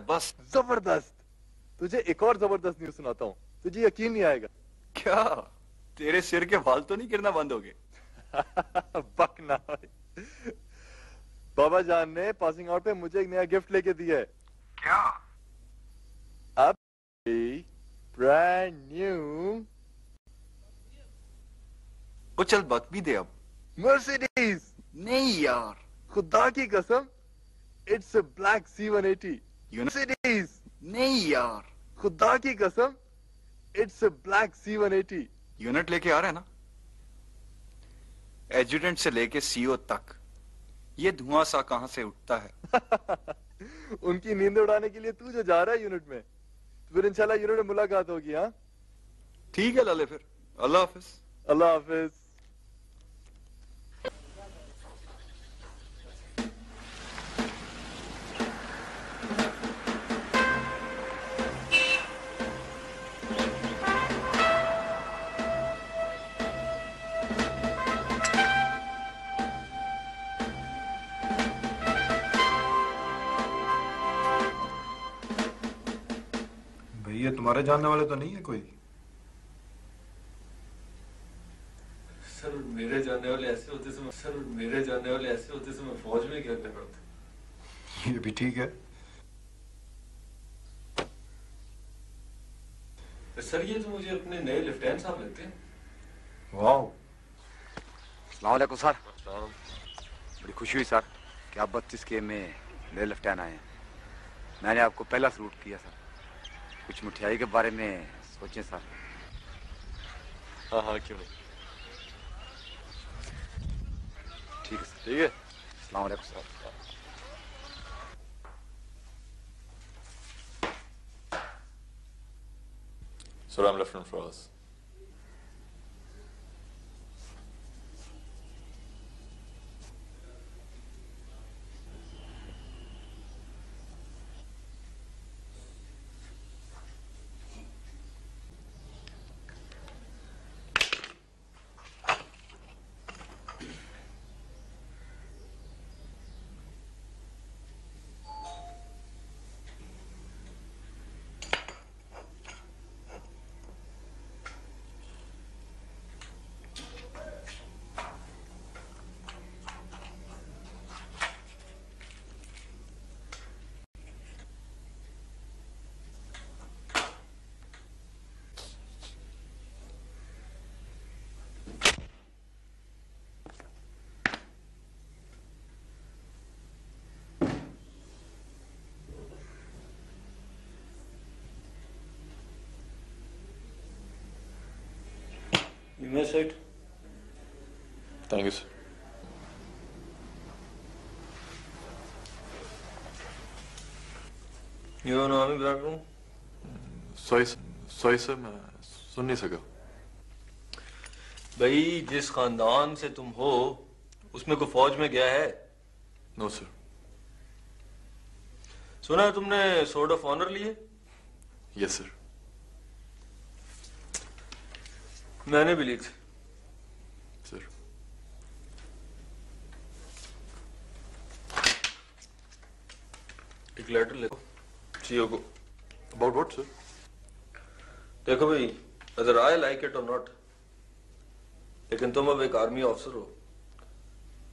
है बस। जबरदस्त। तुझे एक और जबरदस्त न्यूज सुनाता हूँ, तुझे यकीन नहीं आएगा। क्या तेरे सिर के बाल तो नहीं गिरना बंद हो गए? बकना। बाबा जान ने पासिंग आउट पे मुझे एक नया गिफ्ट लेके दिया है। क्या? अब ब्रांड न्यू वो चल बक भी दे अब। मर्सिडीज। नहीं यार, खुदा की कसम, it's a black C180। Mercedes. नहीं यार, खुदा की कसम, it's a black C180। Unit लेके आ रहा है ना? एजुडेंट से लेके सीओ तक ये धुआं सा कहां से उठता है? उनकी नींद उड़ाने के लिए तू जो जा रहा है यूनिट में, फिर इंशाल्लाह यूनिट में मुलाकात होगी। हाँ ठीक है लाले, फिर अल्लाह हाफिज। अल्लाह हाफिज। भैया तुम्हारे जानने वाले तो नहीं है कोई? सर मेरे जानने वाले ऐसे होते से मैं फौज में क्या कर रहा था। ये भी ठीक है। सर ये तो मुझे अपने नए लेफ्टिनेंट साहब लगते हैं। वाह। अस्सलाम वालेकुम सर। बड़ी खुशी हुई सर कि आप 32 के में नए लेफ्टिनेंट आए हैं। मैंने आपको पहला सलूट किया सर। कुछ मिठाई के बारे में सोचें सर। हाँ हाँ क्यों नहीं। ठीक है सर। ठीक है। अस्सलाम वालेकुम sir. Sir, I'm Lieutenant Frost. You may sit. Thank you, sir. You know Army background? Sorry, sir, मैं सुन नहीं सका। भाई जिस खानदान से तुम हो उसमें कोई फौज में गया है? No sir. सुना है तुमने सोर्ड ऑफ ऑनर लिए? Yes sir. मैंने भी ली थी। सर एक लेटर लिखो सीओ को। About what sir? देखो भाई, अदर आई लाइक इट और नॉट, लेकिन तुम अब एक आर्मी ऑफिसर हो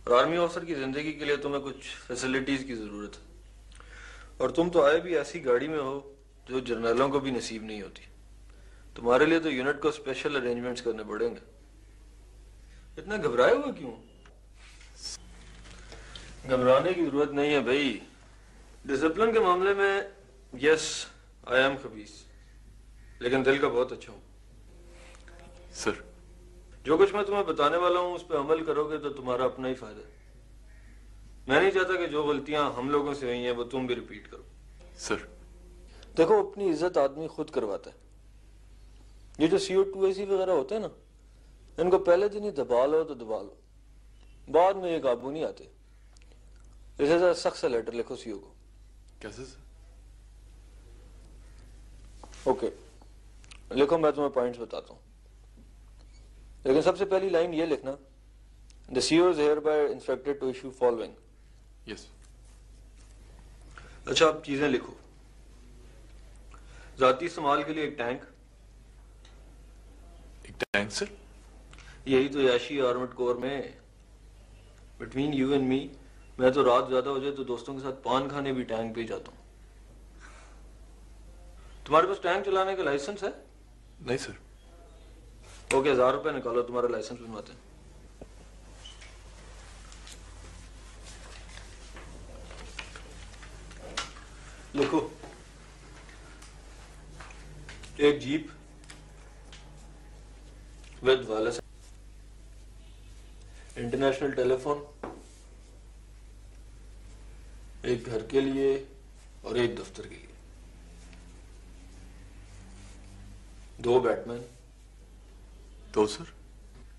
और आर्मी ऑफिसर की जिंदगी के लिए तुम्हें कुछ फैसिलिटीज की जरूरत है। और तुम तो आए भी ऐसी गाड़ी में हो जो जर्नलों को भी नसीब नहीं होती। तुम्हारे लिए तो यूनिट को स्पेशल अरेंजमेंट्स करने पड़ेंगे। इतना घबराए हुए क्यों? घबराने की जरूरत नहीं है भाई। डिसिप्लिन के मामले में यस आई एम खबीस, लेकिन दिल का बहुत अच्छा हूं। सर जो कुछ मैं तुम्हें बताने वाला हूं उस पर अमल करोगे तो तुम्हारा अपना ही फायदा है। मैं नहीं चाहता कि जो गलतियां हम लोगों से हुई हैं वो तुम भी रिपीट करो। सर देखो, अपनी इज्जत आदमी खुद करवाता है। ये जो CO2AC वगैरह होते हैं ना, इनको पहले दिन ही दबा लो तो दबा लो, बाद में ये काबू नहीं आते। इसे जरा सख्त सा लेटर लिखो सीओ को। कैसे सर? ओके लिखो, मैं तुम्हें पॉइंट्स बताता हूँ, लेकिन सबसे पहली लाइन ये लिखना, the CO is here by instructed to issue following. Yes. अच्छा, आप चीजें लिखो। जाती इस्तेमाल के लिए एक टैंक। एक टैंक सर? यही तो याशी आर्मड कोर में बिटवीन यू एंड मी, मैं तो रात ज्यादा हो जाए तो दोस्तों के साथ पान खाने भी टैंक पे ही जाता हूँ। तुम्हारे पास टैंक चलाने का लाइसेंस है? नहीं सर। ओके, 1000 रुपए निकालो, तुम्हारा लाइसेंस बनवाते हैं। लिखो, एक jeep with wireless international telephone, एक घर के लिए और एक दफ्तर के लिए, 2 बैटमैन। 2 सर?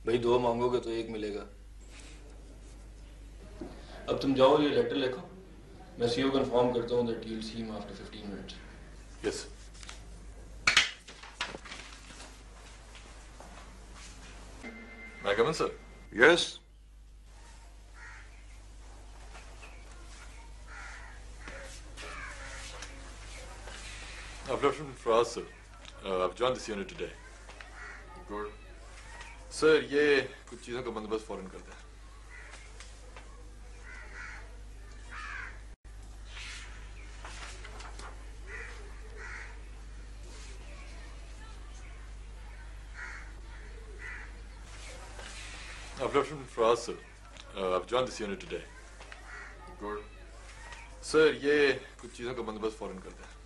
भाई 2 मांगोगे तो 1 मिलेगा। अब तुम जाओ, ये लेटर लिखो, मैं सीओ कंफर्म करता हूँ that you will see him after 15 minutes. Yes. May I come in, sir? Yes. I've left from France, sir. I've joined this unit today. Good. Sir, ये कुछ चीजों का बंदोबस्त फौरन करते हैं। I've left from France, sir. I've joined this unit today. Good. Sir, ये कुछ चीजों का बंदोबस्त फौरन करते हैं।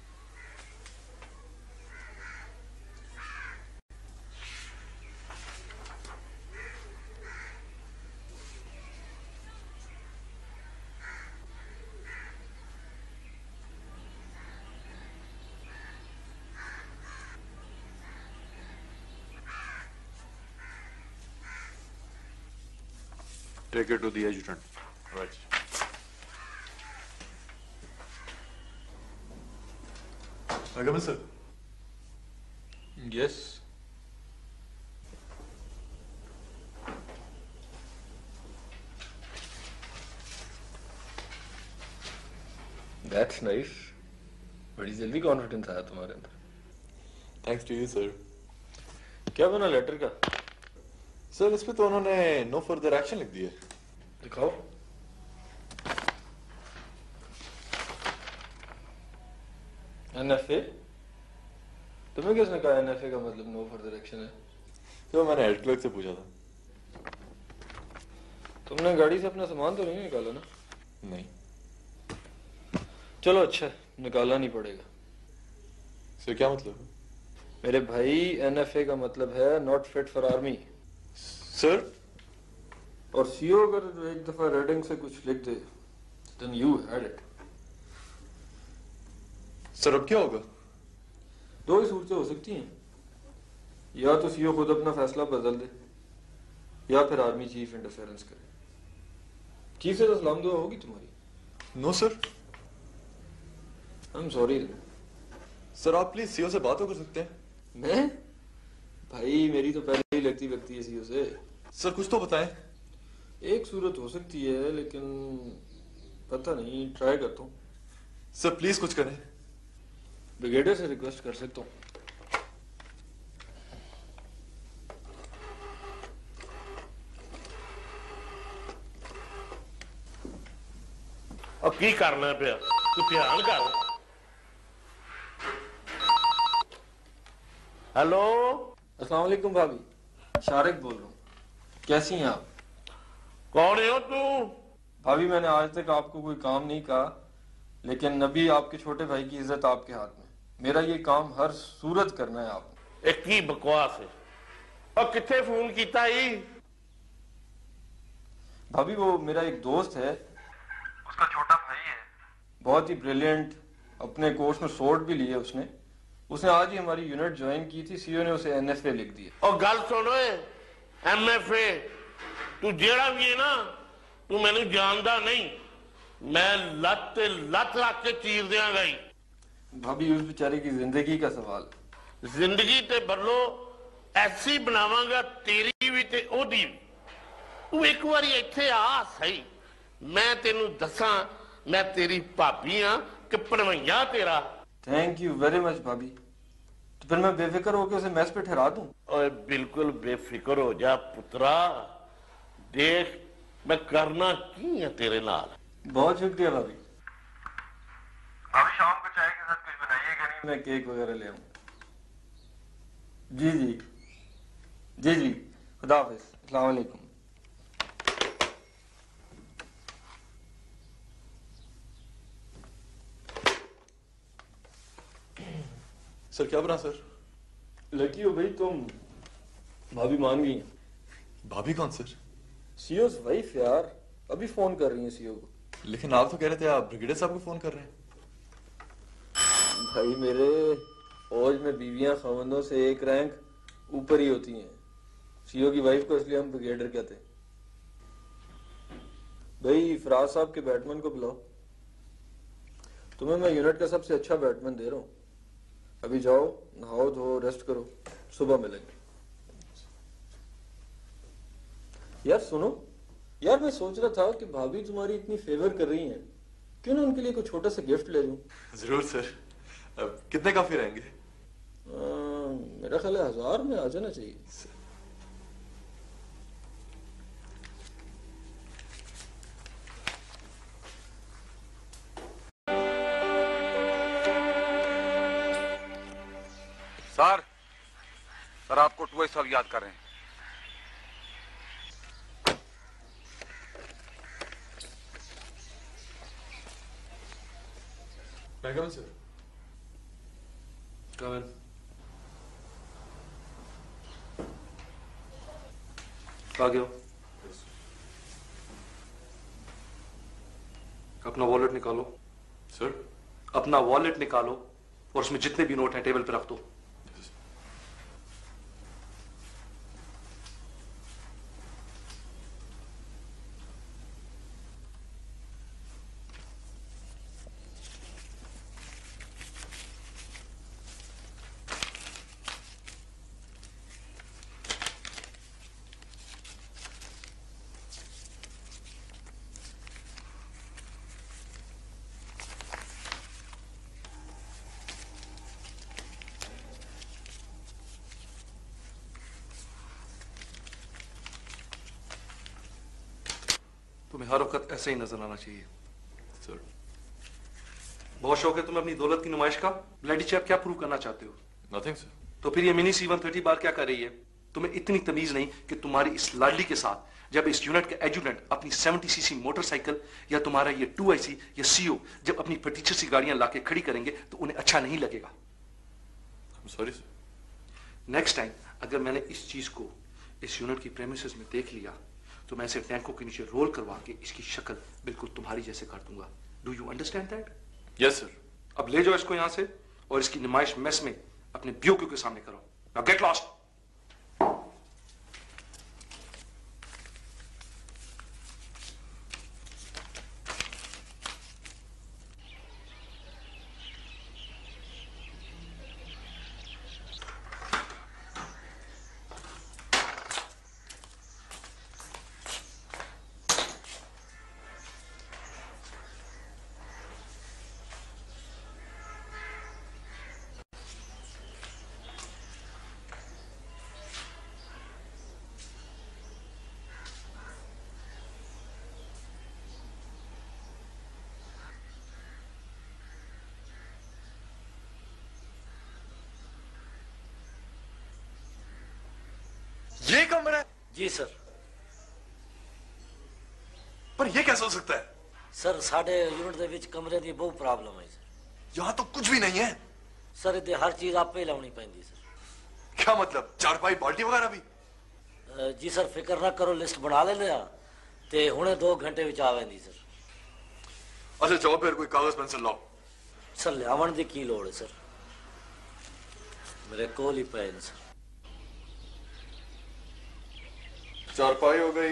Take it to the adjutant. Right. May I come in, sir? Yes. That's nice. बड़ी जल्दी कॉन्फिडेंस आया तुम्हारे अंदर। Thanks to you, sir. क्या बना लेटर का? सर, इस पे तो उन्होंने नो फर्दर एक्शन लिख दिया है। दिखाओ। NFA? तुम्हें किसने कहा NFA का मतलब नो फर्दर एक्शन है? तो मैंने हेड क्लर्क से पूछा था। तुमने गाड़ी से अपना सामान तो नहीं निकाला ना? नहीं। चलो अच्छा, निकालना नहीं पड़ेगा। सर, क्या मतलब? मेरे भाई, NFA का मतलब है not fit for army. Sir? और सीओ अगर एक दफा रेडिंग से कुछ लिख दे, then you had it. Sir, अब क्या होगा? 2 ही सूरतें हो सकती हैं, या तो सीओ खुद अपना फैसला बदल दे, या फिर आर्मी चीफ इंटरफेरेंस करे। चीफ से तो सलाम दुआ होगी तुम्हारी। No sir. I am sorry. Sir, आप प्लीज सीओ से बात तो कर सकते हैं। मैं? भाई, मेरी तो पहले ही लगती लगती है सीओ से। सर, कुछ तो बताएं। एक सूरत हो सकती है, लेकिन पता नहीं, ट्राई करता हूँ। सर, प्लीज कुछ करें। ब्रिगेडियर से रिक्वेस्ट कर सकता हूँ। अब की करना पिया तू ध्यान कर। हेलो, अस्सलाम वालेकुम भाभी, शारिक बोल रहा हूँ। कैसी हैं आप? कौन हो तू? भाभी, मैंने आज तक आपको कोई काम नहीं कहा, लेकिन नबी आपके छोटे भाई की इज्जत आपके हाथ में। मेरा ये काम हर सूरत करना है आपने। एक की बकवास है। और कितने फोन किया ही? भाभी, वो मेरा एक दोस्त है, उसका छोटा भाई है, बहुत ही ब्रिलियंट, अपने कोर्स में सोर्ट भी लिए उसने आज ही हमारी यूनिट ज्वाइन की थी। सीओ ने उसे NFA लिख दिया। और गल सुनो, MFA तू जेड़ा भी है ना, तू मैंने जानदा नहीं, मैं लत लत लग के चीर दियांगा ही। भाभी, उस बेचारे की जिंदगी का सवाल। जिंदगी ते बदलो ऐसी बनावांगा, तेरी भी ते ओदी भी। तू एक बारी इत्थे आ सही, मैं तेनू दसा, मैं तेरी भाभी हाँ कि भणवैया तेरा। थैंक यू वेरी मच भाभी। तो फिर मैं बेफिक्र होकर उसे मैस पे ठहरा दूं? ओए बिल्कुल बेफिक्र हो जा पुत्रा, देख मैं करना की है तेरे नाल। बहुत शुक्रिया भाभी। अभी शाम को चाय के साथ कुछ बनाइएगा नहीं? मैं केक वगैरह ले आऊंगा। जी जी जी जी, खुदा हाफिज, अस्सलाम वालेकुम। सर क्या बना सर? लकी हो भाई तुम, भाभी मान गई हैं। भाभी कौन सर? सीओ वाइफ यार, अभी फोन कर रही है सीओ को। लेकिन आप तो कह रहे थे आप ब्रिगेडियर साहब को फोन कर रहे हैं। भाई मेरे फौज में बीवियां खावंदों से एक रैंक ऊपर ही होती हैं। सीओ की वाइफ को इसलिए हम ब्रिगेडियर कहते हैं। भाई फराज साहब के बैटमैन को बुलाओ। तुम्हें मैं यूनिट का सबसे अच्छा बैटमैन दे रहा हूं। अभी जाओ, नहाओ धो, रेस्ट करो, सुबह मिलेंगे। यार सुनो यार, मैं सोच रहा था कि भाभी तुम्हारी इतनी फेवर कर रही हैं, क्यों ना उनके लिए कोई छोटा सा गिफ्ट ले लूं? जरूर सर। अब कितने काफी रहेंगे? मेरा ख्याल है 1000 में आ जाना चाहिए। सर आपको टुवई साहब याद कर रहे हैं। मैं कम सर। Come in. आ गया। अपना वॉलेट निकालो। सर? अपना वॉलेट निकालो और उसमें जितने भी नोट हैं टेबल पे रख दो। तुम्हें हर वक्त ऐसे ही नजर आना चाहिए। सर। बहुत शौक है तुम्हें अपनी दौलत की नुमाइश का। ब्लडी चैप, क्या प्रूव करना चाहते हो? Nothing sir. तो फिर ये मिनी C-130 बार क्या कर रही है? तुम्हें इतनी तमीज नहीं कि तुम्हारी इस लाडली के साथ जब इस यूनिट का एजुडेंट अपनी 70cc मोटरसाइकिल या तुम्हारा ये 2IC या CO जब अपनी फटीचर सी गाड़ियां लाके खड़ी करेंगे तो उन्हें अच्छा नहीं लगेगा। Sorry sir. नेक्स्ट टाइम अगर मैंने इस चीज को इस यूनिट की प्रेमिसेस में देख लिया तो मैं इसे टैंकों के नीचे रोल करवा के इसकी शक्ल बिल्कुल तुम्हारी जैसे कर दूंगा। Do you understand that? Yes sir. अब ले जाओ इसको यहां से और इसकी नुमाइश मेस में अपने बीओक्यू के सामने करो। Now get lost. ये कमरा है? जी सर। पर ये कैसे हो सकता है? सर साढ़े यूनिट ਦੇ ਵਿੱਚ ਕਮਰੇ ਦੀ ਬਹੁਤ ਪ੍ਰੋਬਲਮ ਹੈ सर। यहाँ तो कुछ भी नहीं है। सर इतने हर चीज आपे लानी पैंदी सर। क्या मतलब? चारपाई बाल्टी वगैरह भी? जी सर फिक्र ना करो, लिस्ट बना लेने आ ते हुणे 2 घंटे ਵਿੱਚ आवेंदी सर। अच्छा जाओ फिर कोई कागज पेंसिल लाओ। सर लियावन ਦੀ ਕੀ ਲੋੜ है सर, मेरे कोल ही पए सर। चारपाई हो गई,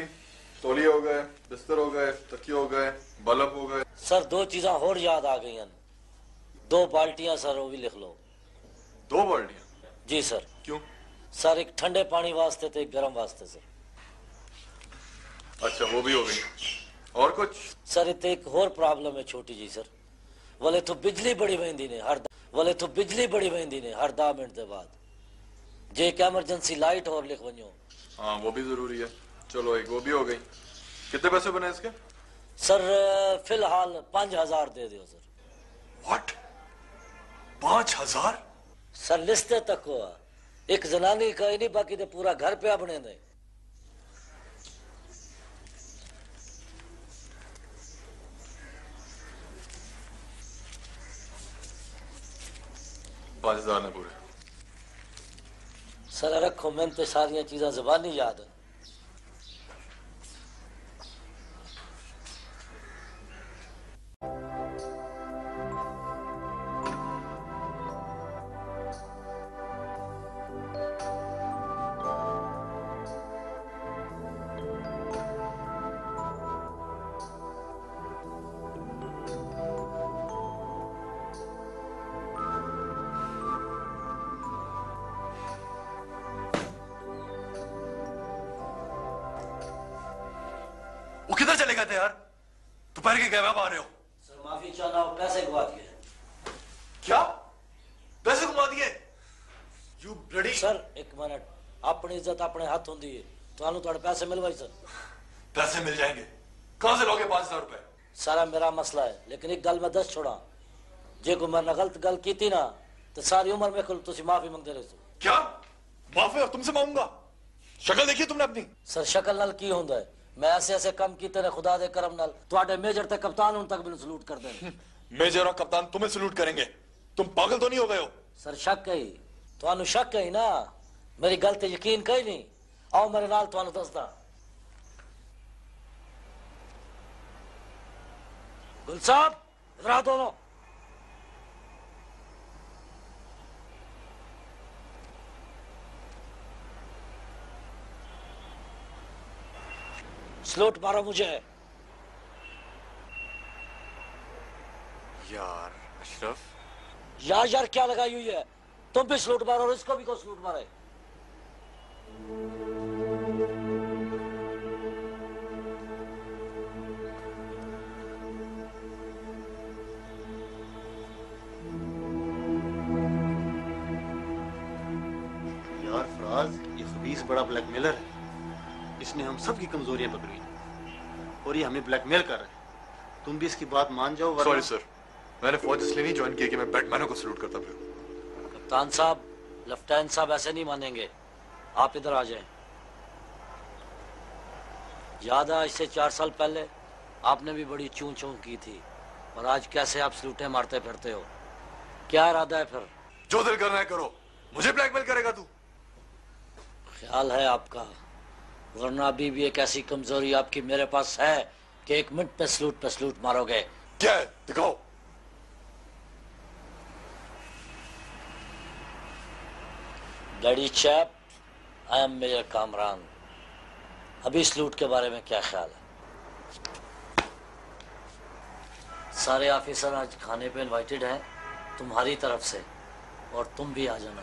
तौलिए हो गए, बिस्तर हो गए, तकिए हो गए, बल्ब हो गए। सर 2 चीजा होर याद आ गई। 2 बाल्टियां सर, वो भी लिख लो। 2 बाल्टियां? जी सर। क्यों? सर एक ठंडे पानी वास्ते तो एक गर्म वास्ते सर। अच्छा वो भी हो गई। और कुछ? सर इतने एक होर प्रॉब्लम है छोटी जी सर, बोले तो बिजली बड़ी वेंदी ने हर बोले तो बिजली बड़ी वेंदी ने हर 10 मिनट के बाद जे एक एमरजेंसी लाइट और लिख वनो। हाँ वो भी जरूरी है। चलो एक वो भी हो गई। कितने पैसे बने इसके? सर फिलहाल 5000 दे दो सर। व्हाट? 5000? सर लिस्ट तक हुआ एक जनानी का ही नहीं बाकी तो पूरा घर पे बने ने। $5000 ने पूरे। सर रखो मैंने तो सारिया चीजा जबानी याद है। वो किधर चले गए थे यार? दोपहर के गए आ रहे हो? सर माफी चाहना हूं पैसे गवा दिए। क्या? पैसे घुमा दिए? You bloody... सर एक मिनट अपनी इज्जत अपने हाथ होंदी है तो थोड़े पैसे मिलवाई सर। पैसे मिल जाएंगे। कहां से लोगे 5000 रुपए? सारा मेरा मसला है लेकिन एक गल मैं दस छोड़ा जे को मैंने गलत गल की थी ना तो सारी उम्र में तुम माफी मांगते रहो। क्या? माफी और तुमसे मांगूंगा? शक्ल देखी तुमने अपनी? सर शक्ल नाल की होंदा है मैं ऐसे ऐसे कम कीते ने खुदा दे करम नाल ਤੁਹਾਡੇ मेजर ते कप्तान उन तक मैंने सलूट कर देने। मेजर और कप्तान तुम्हें सलूट करेंगे। तुम पागल तो नहीं हो गए हो? सर शक है ਤੁਹਾਨੂੰ शक है ना मेरी गल ते यकीन कहीं नहीं आओ मेरे नाल ਤੁਹਾਨੂੰ दसदा। गुल साहब इधर आ दोनों। स्लोट मारो मुझे। यार अशरफ यार क्या लगाई हुई है तुम भी स्लूट मारो और इसको भी को स्लूट मारे। यार फराज ये खबीस बड़ा ब्लैकमेलर है। इसने हम सब की कमजोरियां पकड़ी और ये हमें ब्लैकमेल कर रहा है। तुम भी इसकी बात मान जाओ वरना... सॉरी सर मैंने फौज इसलिए नहीं ज्वाइन किया कि मैं बैटमैनों को सलूट करता फिर। कप्तान साहब लेफ्टिनेंट साहब ऐसे नहीं मानेंगे आप इधर आ जाएं। याद है इससे 4 साल पहले आपने भी बड़ी चूं चूं की थी और आज कैसे आप सलूटे मारते फिरते हो? क्या इरादा है फिर? जो दिल करना है करो। मुझे ब्लैकमेल करेगा तू? ख्याल है आपका वरना अभी भी एक ऐसी कमजोरी आपकी मेरे पास है कि 1 मिनट पे सलूट मारोगे। क्या है दिखाओ। Bloody chap I am major Kamran. अभी सलूट के बारे में क्या ख्याल है? सारे ऑफिसर आज खाने पे इनवाइटेड हैं तुम्हारी तरफ से और तुम भी आ जाना।